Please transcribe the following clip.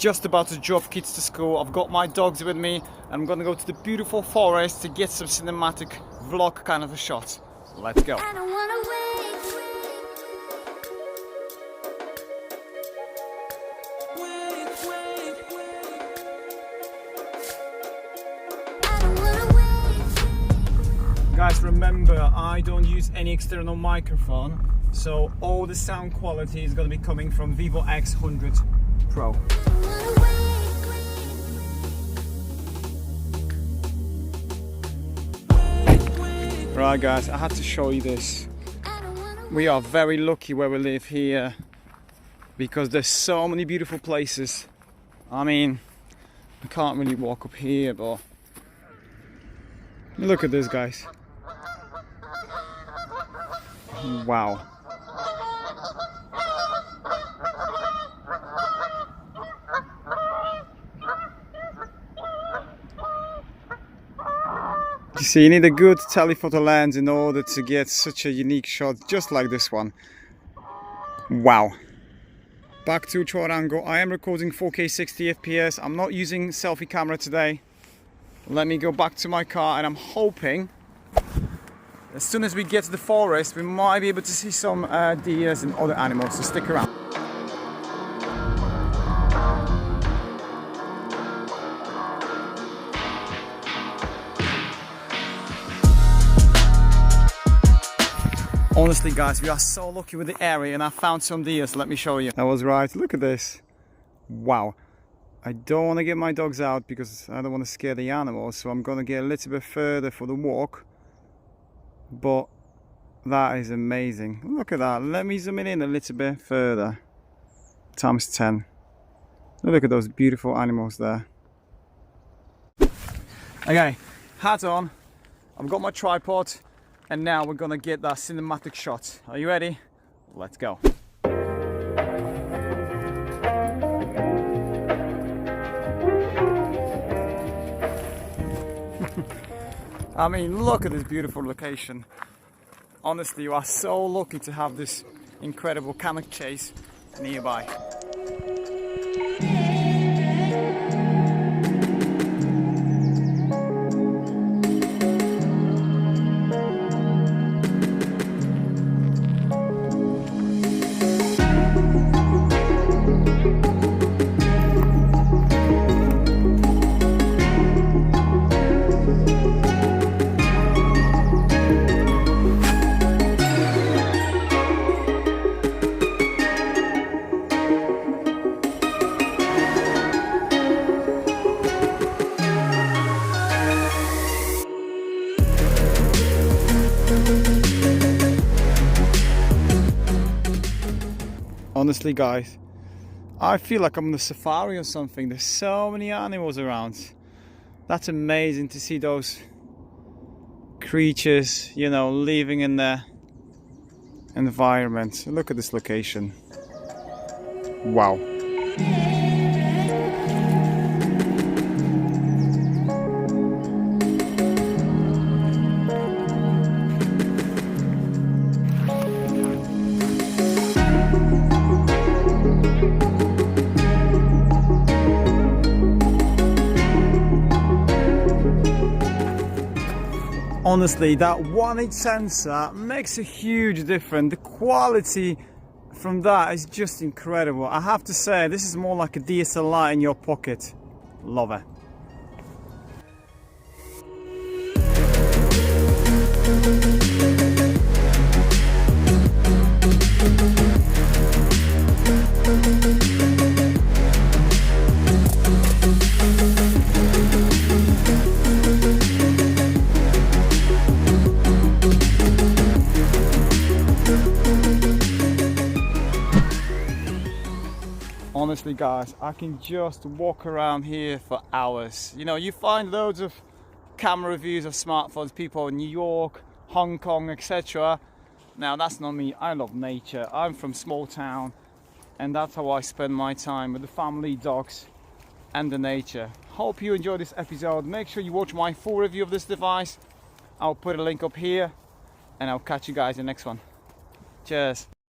just about to drop kids to school. I've got my dogs with me. I'm gonna go to the beautiful forest to get some cinematic vlog kind of a shot. Let's go. I don't wanna wait. Guys, remember, I don't use any external microphone, so all the sound quality is going to be coming from VIVO x100 Pro. Right guys, I had to show you this. We are very lucky where we live here because there's so many beautiful places. I mean, I can't really walk up here, but look at this, guys. Wow. You see, you need a good telephoto lens in order to get such a unique shot just like this one. Wow. Back to trot angle. I am recording 4K 60 FPS. I'm not using selfie camera today. Let me go back to my car, and I'm hoping as soon as we get to the forest, we might be able to see some deer and other animals, so stick around. Honestly guys, we are so lucky with the area, and I found some deer, so let me show you. I was right, look at this. Wow. I don't want to get my dogs out because I don't want to scare the animals, so I'm going to get a little bit further for the walk. But that is amazing. Look at that. Let me zoom in a little bit further. Times 10. Look at those beautiful animals there. Okay, hat on. I've got my tripod, and now we're gonna get that cinematic shot. Are you ready? Let's go. I mean, look at this beautiful location. Honestly, you are so lucky to have this incredible Cannock Chase nearby. Honestly guys, I feel like I'm on a safari or something. There's so many animals around. That's amazing to see those creatures, you know, living in their environment. Look at this location. Wow. Honestly, that 1/8 sensor makes a huge difference. The quality from that is just incredible. I have to say, this is more like a DSLR in your pocket. Love it. Honestly guys, I can just walk around here for hours. You know, you find loads of camera reviews of smartphones, people in New York, Hong Kong, etc. Now that's not me. I love nature. I'm from small town, and that's how I spend my time with the family, dogs and the nature. Hope you enjoyed this episode. Make sure you watch my full review of this device. I'll put a link up here, and I'll catch you guys in the next one. Cheers.